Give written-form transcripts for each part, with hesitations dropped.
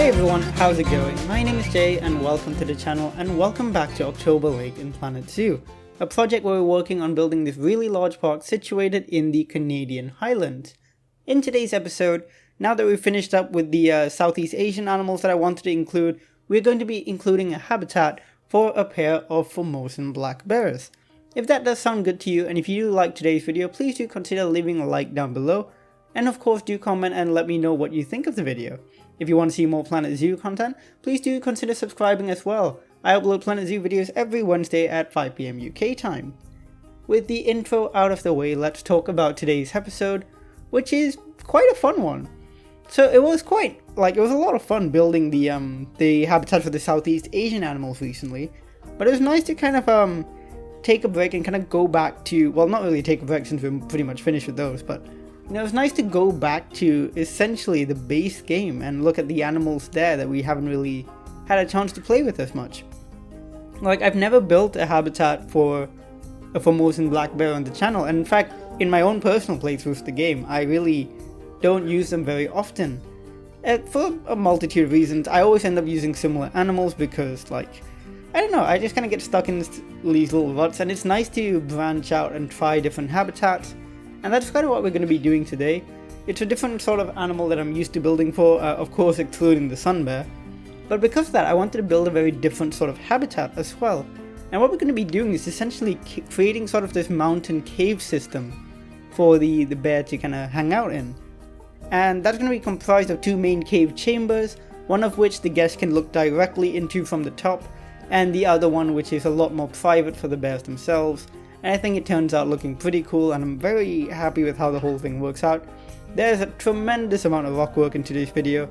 Hey everyone, how's it going? My name is Jay and welcome to the channel and welcome back to October Lake in Planet Zoo, a project where we're working on building this really large park situated in the Canadian Highlands. In today's episode, now that we've finished up with the Southeast Asian animals that I wanted to include, we're going to be including a habitat for a pair of Formosan black bears. If that does sound good to you and if you like today's video, please do consider leaving a like down below. And of course do comment and let me know what you think of the video. If you want to see more Planet Zoo content, please do consider subscribing as well. I upload Planet Zoo videos every Wednesday at 5 PM UK time. With the intro out of the way, let's talk about today's episode, which is quite a fun one. So it was a lot of fun building the habitat for the Southeast Asian animals recently. But it was nice to kind of take a break and kind of go back to, well, not really take a break since we're pretty much finished with those, but you know, it's nice to go back to essentially the base game and look at the animals there that we haven't really had a chance to play with as much. Like, I've never built a habitat for a Formosan black bear on the channel, and in fact, in my own personal playthroughs of the game, I really don't use them very often. For a multitude of reasons. I always end up using similar animals because, like, I don't know, I just kind of get stuck in these little ruts, and it's nice to branch out and try different habitats. And that's kind of what we're going to be doing today. It's a different sort of animal that I'm used to building for, of course excluding the sun bear. But because of that, I wanted to build a very different sort of habitat as well. And what we're going to be doing is essentially creating sort of this mountain cave system for the bear to kind of hang out in. And that's going to be comprised of two main cave chambers, one of which the guest can look directly into from the top, and the other one which is a lot more private for the bears themselves. And I think it turns out looking pretty cool, and I'm very happy with how the whole thing works out. There's a tremendous amount of rock work in today's video,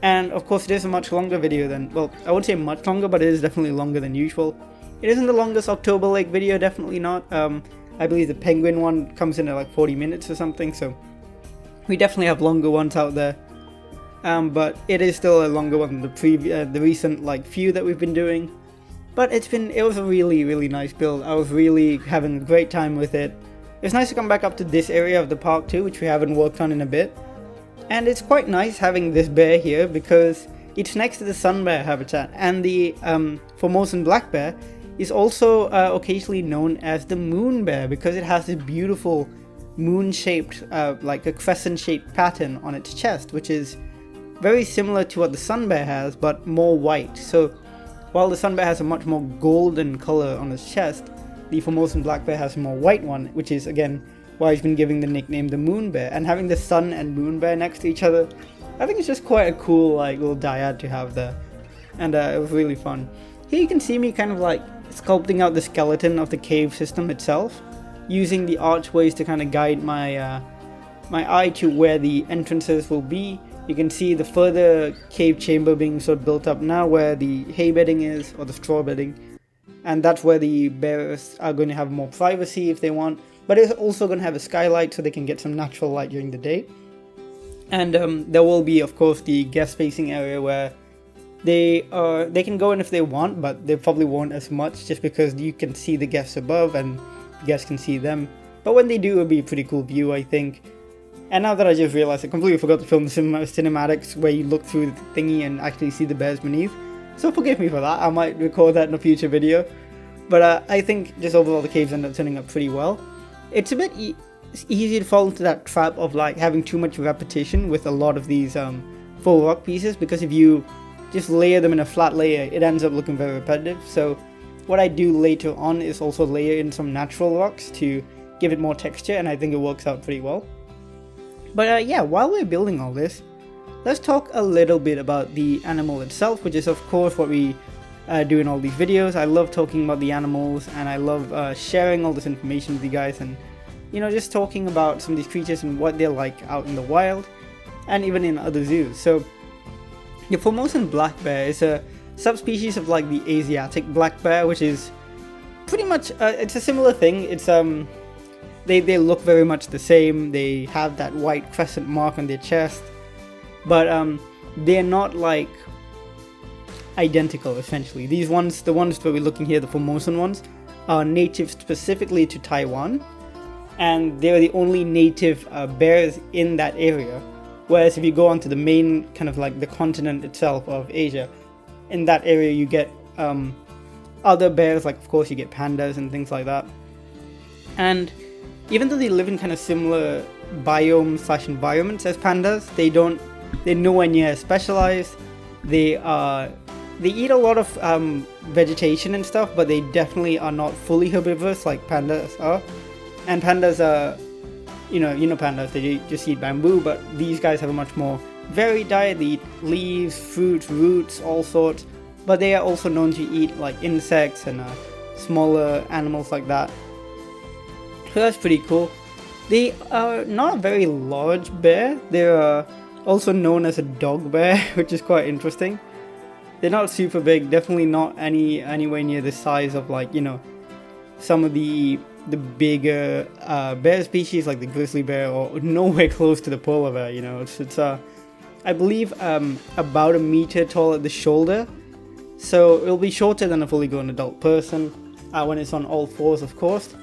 and of course it is a much longer video than, well, I won't say much longer, but it is definitely longer than usual. It isn't the longest October Lake video, definitely not. I believe the penguin one comes in at like 40 minutes or something, so we definitely have longer ones out there. But it is still a longer one than the recent like few that we've been doing. But it was a really nice build. I was really having a great time with it. It's nice to come back up to this area of the park too, which we haven't worked on in a bit. And it's quite nice having this bear here because it's next to the sun bear habitat, and the Formosan black bear is also occasionally known as the moon bear because it has this beautiful moon-shaped, like a crescent-shaped pattern on its chest, which is very similar to what the sun bear has, but more white. So while the sun bear has a much more golden color on its chest, the Formosan black bear has a more white one, which is again why he's been given the nickname the moon bear. And having the sun and moon bear next to each other, I think it's just quite a cool like little dyad to have there. And it was really fun. Here you can see me kind of like sculpting out the skeleton of the cave system itself, using the archways to kind of guide my eye to where the entrances will be. You can see the further cave chamber being sort of built up now where the hay bedding is, or the straw bedding. And that's where the bears are going to have more privacy if they want. But it's also going to have a skylight so they can get some natural light during the day. And there will be, of course, the guest facing area where they can go in if they want, but they probably won't as much just because you can see the guests above and the guests can see them. But when they do, it'll be a pretty cool view, I think. And now that I just realized, I completely forgot to film the cinematics where you look through the thingy and actually see the bears beneath. So forgive me for that, I might record that in a future video. But I think just overall the caves end up turning up pretty well. It's a bit easy to fall into that trap of like having too much repetition with a lot of these full rock pieces, because if you just layer them in a flat layer, it ends up looking very repetitive. So what I do later on is also layer in some natural rocks to give it more texture, and I think it works out pretty well. But yeah, while we're building all this, let's talk a little bit about the animal itself, which is of course what we do in all these videos. I love talking about the animals, and I love sharing all this information with you guys, and you know, just talking about some of these creatures and what they're like out in the wild, and even in other zoos. So the Formosan black bear is a subspecies of like the Asiatic black bear, which is pretty much, it's a similar thing. It's They look very much the same. They have that white crescent mark on their chest, but they're not like identical essentially. These ones, the ones that we're looking here, the Formosan ones, are native specifically to Taiwan, and they're the only native bears in that area, Whereas if you go onto the main kind of like the continent itself of Asia, in that area you get other bears, like of course you get pandas and things like that. And even though they live in kind of similar biomes / environments as pandas, they're nowhere near as specialized. They eat a lot of vegetation and stuff, but they definitely are not fully herbivorous like pandas are. And pandas are, you know pandas, they just eat bamboo, but these guys have a much more varied diet. They eat leaves, fruits, roots, all sorts, but they are also known to eat like insects and smaller animals like that. So that's pretty cool. They are not a very large bear. They're also known as a dog bear, which is quite interesting. They're not super big, definitely not anywhere near the size of like, some of the bigger bear species like the grizzly bear, or nowhere close to the polar bear. It's I believe about 1 meter tall at the shoulder, so it'll be shorter than a fully grown adult person when it's on all fours, of course.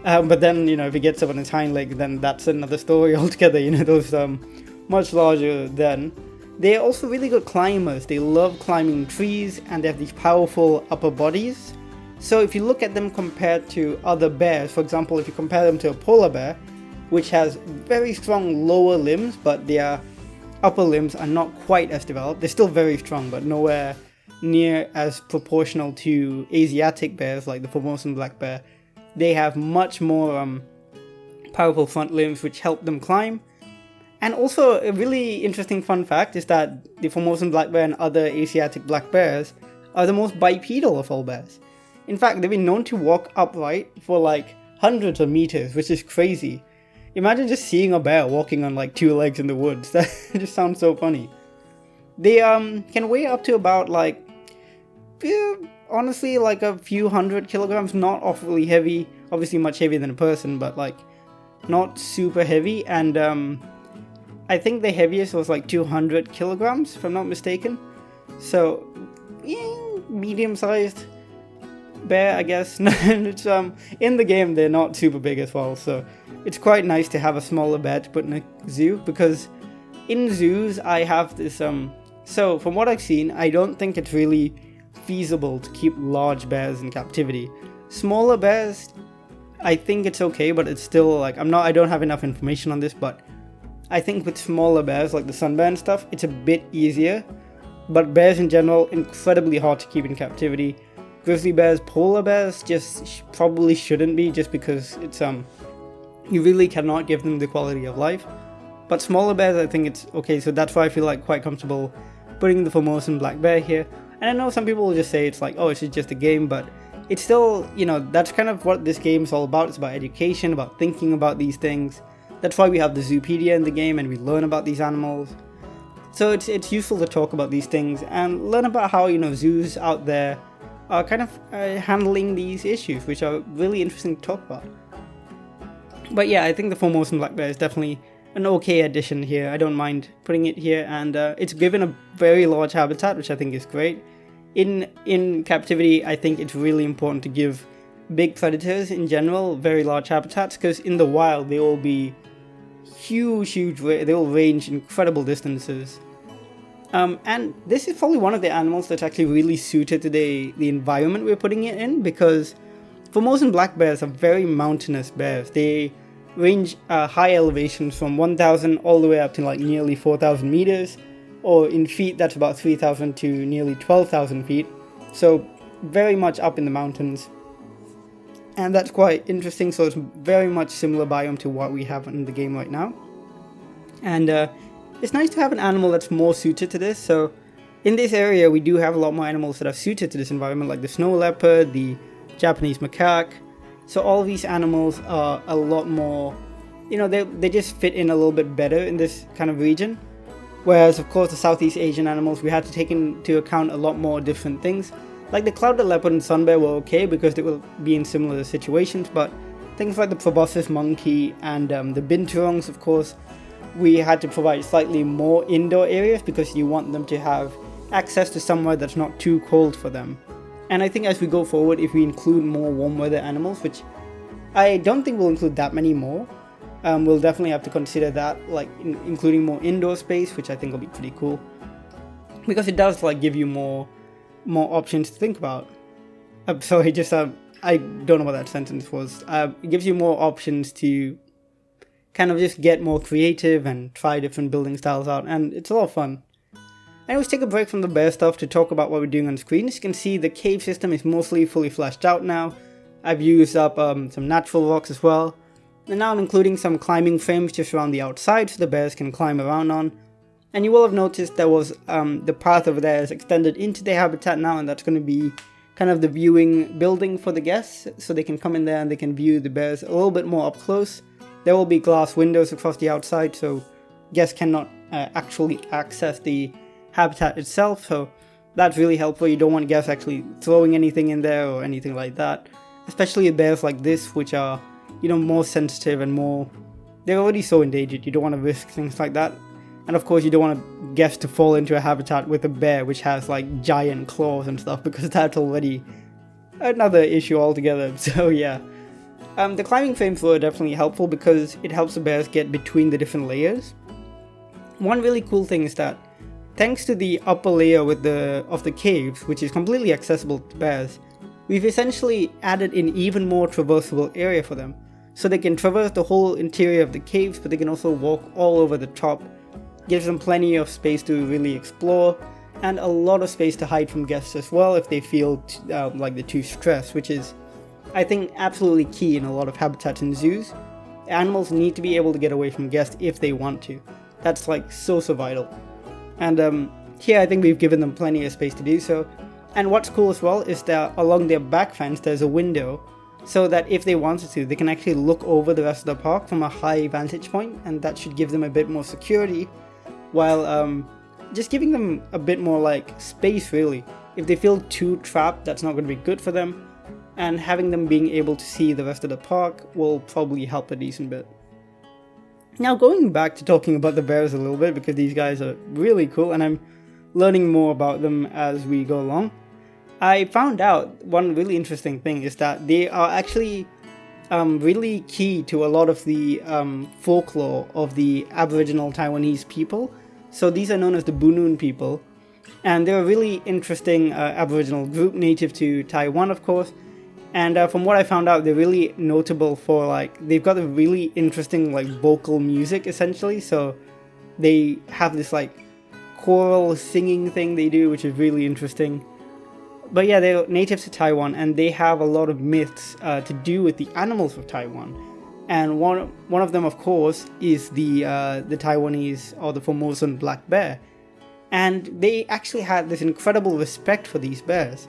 But then, if it gets up on its hind leg, then that's another story altogether. Those much larger than. They're also really good climbers. They love climbing trees, and they have these powerful upper bodies. So if you look at them compared to other bears, for example, if you compare them to a polar bear, which has very strong lower limbs, but their upper limbs are not quite as developed. They're still very strong, but nowhere near as proportional to Asiatic bears like the Formosan black bear. They have much more powerful front limbs, which help them climb. And also, a really interesting fun fact is that the Formosan black bear and other Asiatic black bears are the most bipedal of all bears. In fact, they've been known to walk upright for like hundreds of meters, which is crazy. Imagine just seeing a bear walking on like 2 legs in the woods. That just sounds so funny. They can weigh up to about like, honestly, like a few 100 kilograms. Not awfully heavy, obviously much heavier than a person, but like not super heavy. And I think the heaviest was like 200 kilograms, if I'm not mistaken. So, medium-sized bear, I guess. It's in the game they're not super big as well, so it's quite nice to have a smaller bear to put in a zoo, because in zoos I have this so from what I've seen, I don't think it's really feasible to keep large bears in captivity. Smaller bears, I think it's okay, but it's still like I don't have enough information on this, but I think with smaller bears like the sun bear and stuff, it's a bit easier. But bears in general, incredibly hard to keep in captivity. Grizzly bears, polar bears just probably shouldn't be, just because it's you really cannot give them the quality of life. But smaller bears, I think it's okay, so that's why I feel like quite comfortable putting the Formosan black bear here. And I know some people will just say it's like, oh, it's just a game, but it's still, that's kind of what this game is all about. It's about education, about thinking about these things. That's why we have the Zoopedia in the game, and we learn about these animals. So it's useful to talk about these things and learn about how, zoos out there are kind of handling these issues, which are really interesting to talk about. But yeah, I think the Formosan black bear is definitely an okay addition here. I don't mind putting it here, and it's given a very large habitat, which I think is great. In captivity, I think it's really important to give big predators in general very large habitats, because in the wild they will be huge, they will range incredible distances. And this is probably one of the animals that's actually really suited to the environment we're putting it in, because Formosan black bears are very mountainous bears. They range high elevations from 1,000 all the way up to like nearly 4,000 meters, or in feet that's about 3,000 to nearly 12,000 feet. So very much up in the mountains. And that's quite interesting, so it's very much similar biome to what we have in the game right now. And it's nice to have an animal that's more suited to this. So in this area we do have a lot more animals that are suited to this environment, like the snow leopard, the Japanese macaque. So all these animals are a lot more, they just fit in a little bit better in this kind of region. Whereas of course the Southeast Asian animals, we had to take into account a lot more different things. Like the clouded leopard and sun bear were okay because they will be in similar situations, but things like the proboscis monkey and the binturongs, of course, we had to provide slightly more indoor areas because you want them to have access to somewhere that's not too cold for them. And I think as we go forward, if we include more warm weather animals, which I don't think we'll include that many more, we'll definitely have to consider that, like including more indoor space, which I think will be pretty cool, because it does like give you more options to think about. Sorry, just I don't know what that sentence was. It gives you more options to kind of just get more creative and try different building styles out, and it's a lot of fun. Anyways, take a break from the bare stuff to talk about what we're doing on screen. As you can see, the cave system is mostly fully fleshed out now. I've used up some natural rocks as well, and now I'm including some climbing frames just around the outside so the bears can climb around on. And you will have noticed there was the path over there is extended into their habitat now, and that's going to be kind of the viewing building for the guests, so they can come in there and they can view the bears a little bit more up close. There will be glass windows across the outside, so guests cannot actually access the habitat itself, so that's really helpful. You don't want guests actually throwing anything in there or anything like that, especially bears like this, which are, you know, more sensitive and they're already so endangered. You don't want to risk things like that. And of course you don't want guests to fall into a habitat with a bear which has like giant claws and stuff, because that's already another issue altogether. So yeah, the climbing frames were definitely helpful because it helps the bears get between the different layers. One really cool thing is that thanks to the upper layer of the caves, which is completely accessible to bears, we've essentially added in even more traversable area for them. So they can traverse the whole interior of the caves, but they can also walk all over the top. Gives them plenty of space to really explore, and a lot of space to hide from guests as well if they feel like they're too stressed, which is, I think, absolutely key in a lot of habitats in zoos. Animals need to be able to get away from guests if they want to. That's like so vital. And here I think we've given them plenty of space to do so. And what's cool as well is that along their back fence there's a window, so that if they wanted to, they can actually look over the rest of the park from a high vantage point, and that should give them a bit more security, while just giving them a bit more like space really. If they feel too trapped, that's not going to be good for them, and having them being able to see the rest of the park will probably help a decent bit. Now going back to talking about the bears a little bit, because these guys are really cool and I'm learning more about them as we go along. I found out one really interesting thing is that they are actually really key to a lot of the folklore of the Aboriginal Taiwanese people. So these are known as the Bunun people, and they're a really interesting Aboriginal group native to Taiwan, of course. And from what I found out, they're really notable for, like, they've got a really interesting like vocal music essentially. So they have this like choral singing thing they do, which is really interesting. But yeah, they're native to Taiwan, and they have a lot of myths to do with the animals of Taiwan. And one of them, of course, is the Taiwanese or the Formosan black bear. And they actually had this incredible respect for these bears.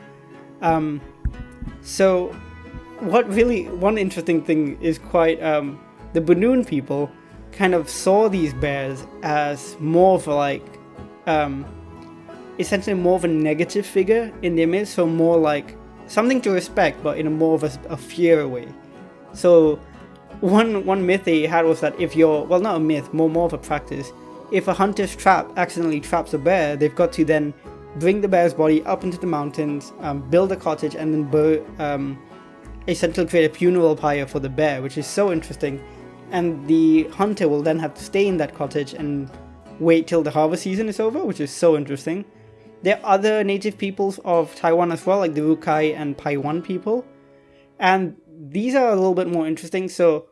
So one interesting thing is quite, the Bunun people kind of saw these bears as more of like, essentially more of a negative figure in their midst, so more like something to respect, but in a more of a fear way. So one myth they had was that if you're, well, not a myth, more of a practice, if a hunter's trap accidentally traps a bear, they've got to then bring the bear's body up into the mountains, build a cottage, and then essentially create a funeral pyre for the bear, which is so interesting. And the hunter will then have to stay in that cottage and wait till the harvest season is over, which is so interesting. There are other native peoples of Taiwan as well, like the Rukai and Paiwan people. And these are a little bit more interesting. So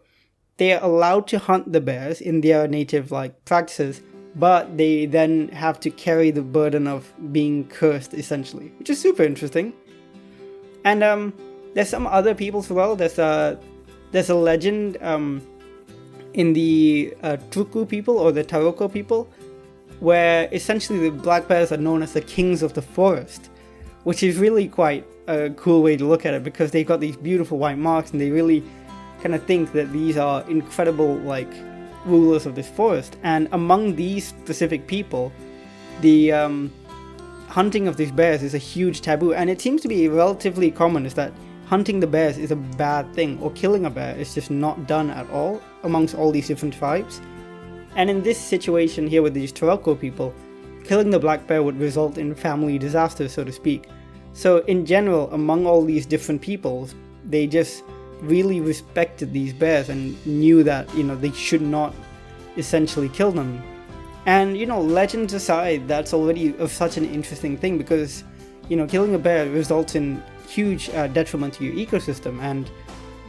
they are allowed to hunt the bears in their native like practices, but they then have to carry the burden of being cursed essentially, which is super interesting. And there's some other peoples as well. There's a legend in the Truku people or the Taroko people, where essentially the black bears are known as the kings of the forest, which is really quite a cool way to look at it, because they've got these beautiful white marks and they really kind of think that these are incredible like rulers of this forest. And among these specific people, the hunting of these bears is a huge taboo, and it seems to be relatively common is that hunting the bears is a bad thing, or killing a bear is just not done at all amongst all these different tribes. And in this situation here with these Taroko people, killing the black bear would result in family disaster, so to speak. So in general, among all these different peoples, they just really respected these bears and knew that, they should not essentially kill them. And, legends aside, that's already such an interesting thing, because, killing a bear results in huge detriment to your ecosystem. And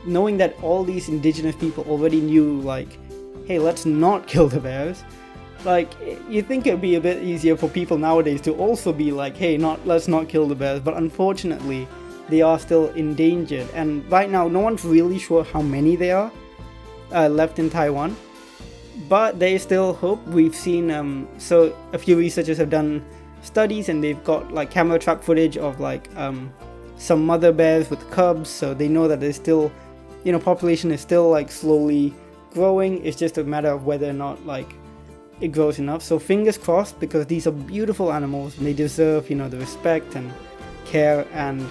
knowing that all these indigenous people already knew, like, hey, let's not kill the bears, like, you think it'd be a bit easier for people nowadays to also be like, hey, let's not kill the bears, but unfortunately they are still endangered. And right now no one's really sure how many there are left in Taiwan, but there is still hope. We've seen so a few researchers have done studies, and they've got like camera trap footage of like some mother bears with cubs, so they know that there's still, population is still like slowly growing. It's just a matter of whether or not like it grows enough. So fingers crossed, because these are beautiful animals and they deserve, the respect and care and,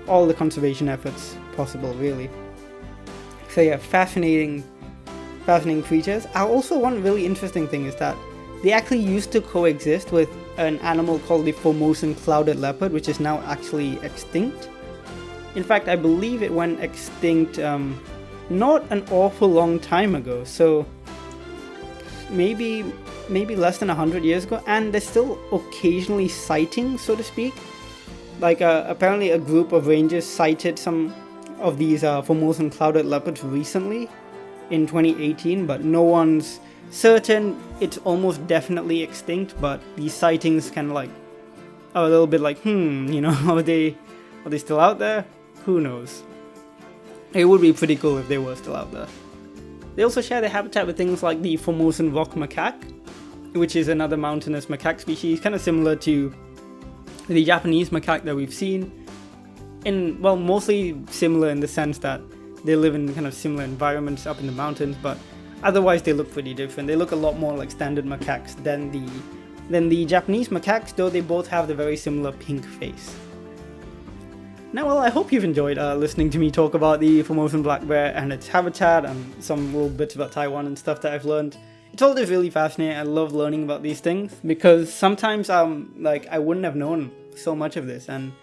all the conservation efforts possible, really. So yeah, fascinating creatures. Also, one really interesting thing is that they actually used to coexist with an animal called the Formosan clouded leopard, which is now actually extinct. In fact, I believe it went extinct not an awful long time ago, so maybe less than 100 years ago, and there's still occasionally sightings, so to speak. Like apparently a group of rangers sighted some of these Formosan clouded leopards recently in 2018, but no one's certain. It's almost definitely extinct, but these sightings kind of like are a little bit like, are they still out there? Who knows? It would be pretty cool if they were still out there. They also share their habitat with things like the Formosan rock macaque, which is another mountainous macaque species, kind of similar to the Japanese macaque that we've seen. Mostly similar in the sense that they live in kind of similar environments up in the mountains, but otherwise they look pretty different. They look a lot more like standard macaques than the Japanese macaques, though they both have the very similar pink face. Now, I hope you've enjoyed listening to me talk about the Formosan black bear and its habitat and some little bits about Taiwan and stuff that I've learned. It's all just really fascinating. I love learning about these things, because sometimes I wouldn't have known so much of this, and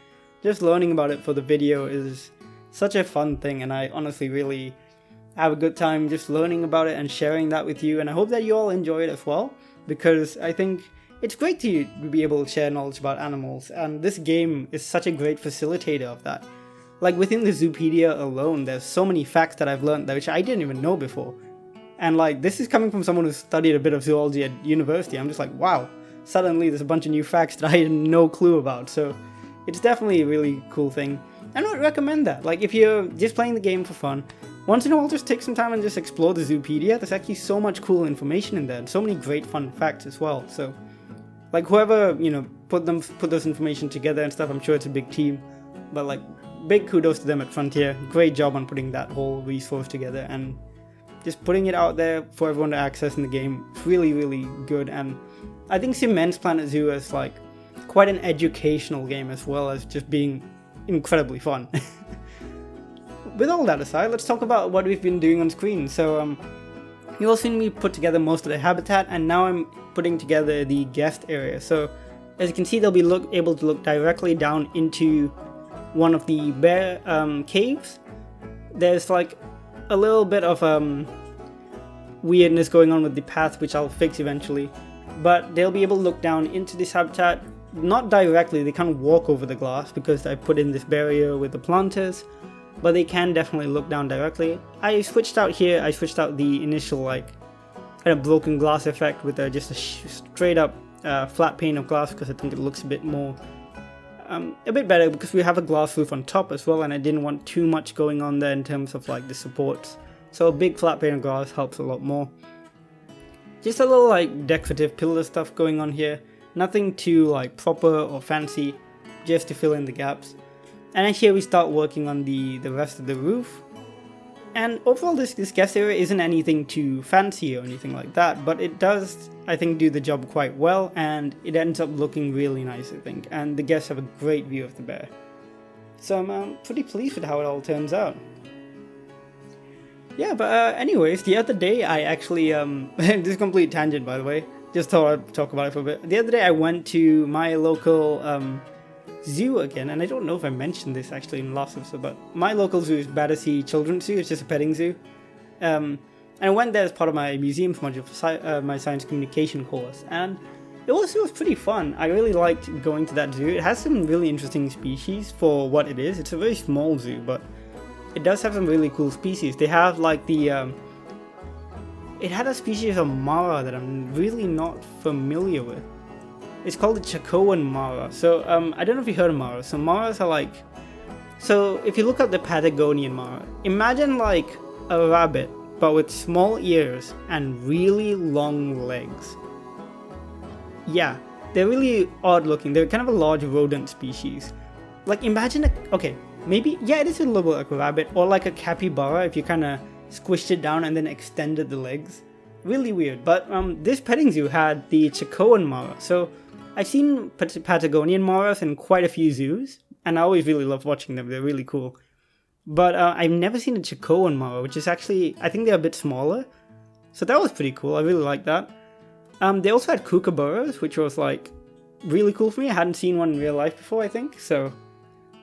just learning about it for the video is such a fun thing, and I honestly really have a good time just learning about it and sharing that with you. And I hope that you all enjoy it as well, because I think it's great to be able to share knowledge about animals, and this game is such a great facilitator of that. Like within the Zoopedia alone, there's so many facts that I've learned which I didn't even know before. And like, this is coming from someone who studied a bit of zoology at university. I'm just like, wow, suddenly there's a bunch of new facts that I had no clue about. So it's definitely a really cool thing. And I would recommend that. Like, if you're just playing the game for fun, once in a while just take some time and just explore the Zoopedia. There's actually so much cool information in there, and so many great fun facts as well. So like, whoever, put those information together and stuff, I'm sure it's a big team, but like, big kudos to them at Frontier. Great job on putting that whole resource together and just putting it out there for everyone to access in the game. It's really, really good, and I think Immense Planet Zoo is like quite an educational game as well as just being incredibly fun. With all that aside, let's talk about what we've been doing on screen. So you all seen me put together most of the habitat, and now I'm putting together the guest area. So as you can see, they'll be able to look directly down into one of the bear caves. There's like a little bit of weirdness going on with the path, which I'll fix eventually, but they'll be able to look down into this habitat. Not directly, they can't walk over the glass because I put in this barrier with the planters, but they can definitely look down directly. I switched out the initial like kind of broken glass effect with just a straight up flat pane of glass, because I think it looks a bit more a bit better, because we have a glass roof on top as well, and I didn't want too much going on there in terms of like the supports. So a big flat pane of glass helps a lot more. Just a little like decorative pillar stuff going on here. Nothing too like proper or fancy, just to fill in the gaps. And then here we start working on the rest of the roof. And overall this guest area isn't anything too fancy or anything like that, but it does, I think, do the job quite well, and it ends up looking really nice, I think. And the guests have a great view of the bear. So I'm pretty pleased with how it all turns out. Yeah, but anyways, the other day I actually, this is a complete tangent by the way, just thought I'd talk about it for a bit. The other day I went to my local zoo again, and I don't know if I mentioned this actually in the last episode, but my local zoo is Battersea Children's Zoo. It's just a petting zoo. And I went there as part of my museums module for my science communication course, and it was pretty fun. I really liked going to that zoo. It has some really interesting species for what it is. It's a very small zoo, but it does have some really cool species. They have like it had a species of Mara that I'm really not familiar with. It's called the Chacoan Mara. So I don't know if you heard of Mara. So Maras are like, so if you look up the Patagonian Mara, imagine like a rabbit but with small ears and really long legs. Yeah, they're really odd looking. They're kind of a large rodent species. Like imagine maybe, yeah, it is a little bit like a rabbit, or like a capybara if you kind of squished it down and then extended the legs. Really weird. But this petting zoo had the Chacoan Mara. So I've seen Patagonian Maras in quite a few zoos, and I always really love watching them. They're really cool. But I've never seen a Chacoan Mara, which is actually, I think they're a bit smaller. So that was pretty cool. I really liked that. They also had kookaburras, which was like really cool for me. I hadn't seen one in real life before, I think. So,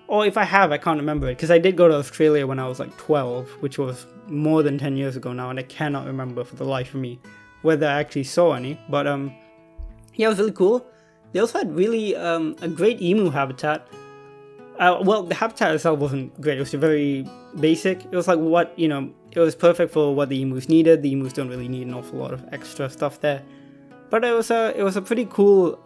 or if I have, I can't remember it, because I did go to Australia when I was like 12, which was more than 10 years ago now, and I cannot remember for the life of me whether I actually saw any. But yeah, it was really cool. They also had really a great emu habitat. Well, the habitat itself wasn't great. It was very basic. It was like what, it was perfect for what the emus needed. The emus don't really need an awful lot of extra stuff there. But it was a pretty cool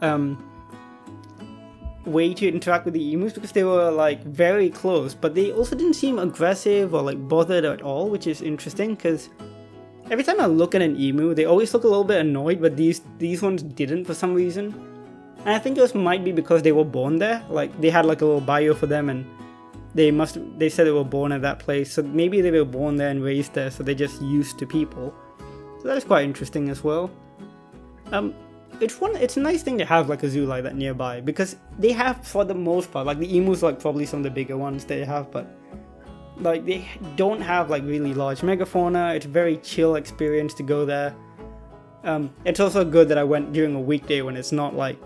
way to interact with the emus, because they were like very close, but they also didn't seem aggressive or like bothered at all, which is interesting, because every time I look at an emu, they always look a little bit annoyed, but these ones didn't for some reason. And I think it might be because they were born there. Like they had like a little bio for them, and they said they were born at that place, so maybe they were born there and raised there, so they're just used to people. So that is quite interesting as well. It's a nice thing to have like a zoo like that nearby, because they have, for the most part, like the emus like probably some of the bigger ones they have, but like they don't have like really large megafauna. It's a very chill experience to go there. It's also good that I went during a weekday when it's not like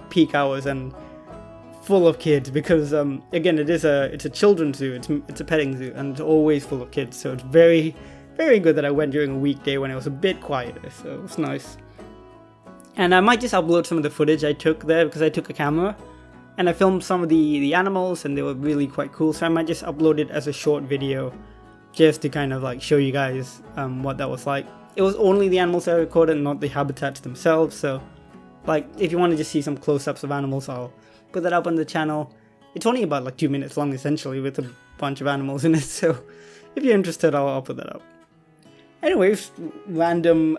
peak hours and full of kids, because again, it's a children's zoo, it's a petting zoo, and it's always full of kids, so it's very, very good that I went during a weekday when it was a bit quieter, so it was nice. And I might just upload some of the footage I took there, because I took a camera and I filmed some of the animals, and they were really quite cool, so I might just upload it as a short video just to kind of like show you guys what that was like. It was only the animals I recorded, not the habitats themselves, so like if you want to just see some close-ups of animals, I'll put that up on the channel. It's only about like 2 minutes long essentially, with a bunch of animals in it, so if you're interested, I'll put that up. Anyways, random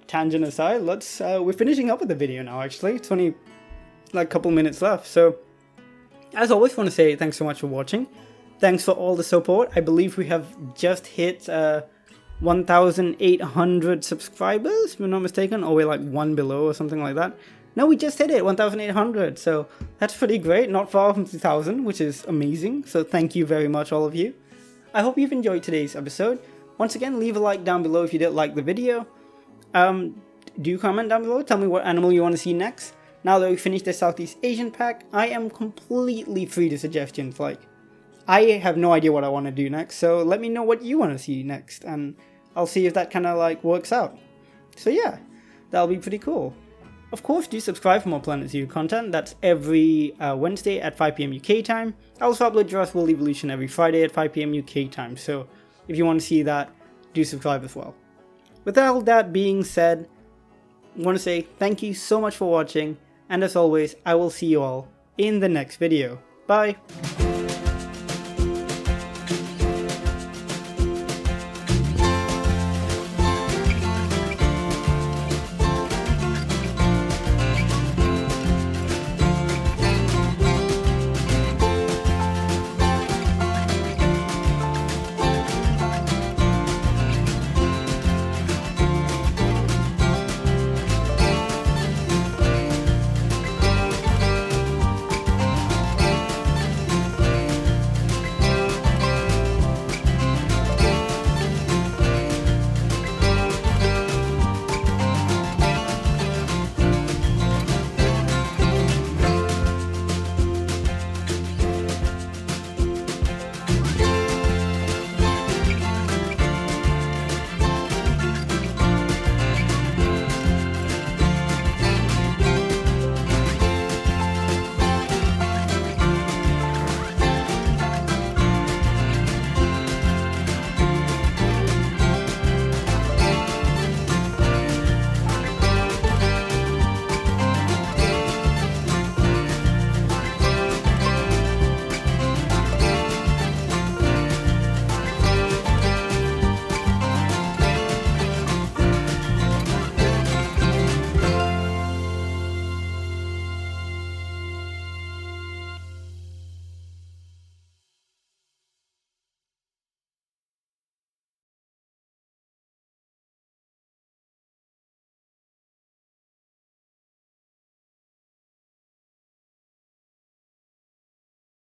tangent aside, we're finishing up with the video now actually. It's only like a couple minutes left, so as always, I want to say thanks so much for watching. Thanks for all the support. I believe we have just hit 1,800 subscribers, if I'm not mistaken, or we're like one below or something like that. No, we just hit it, 1,800, so that's pretty great, not far from 2,000, which is amazing, so thank you very much all of you. I hope you've enjoyed today's episode. Once again, leave a like down below if you did like the video. Do comment down below, tell me what animal you want to see next. Now that we've finished the Southeast Asian pack, I am completely free to suggestions. Like, I have no idea what I want to do next, so let me know what you want to see next, and I'll see if that kind of like works out. So yeah, that'll be pretty cool. Of course, do subscribe for more Planet Zoo content. That's every Wednesday at 5 PM UK time. I also upload Jurassic World Evolution every Friday at 5 PM UK time, so if you want to see that, do subscribe as well. With all that being said, I want to say thank you so much for watching, and as always, I will see you all in the next video. Bye!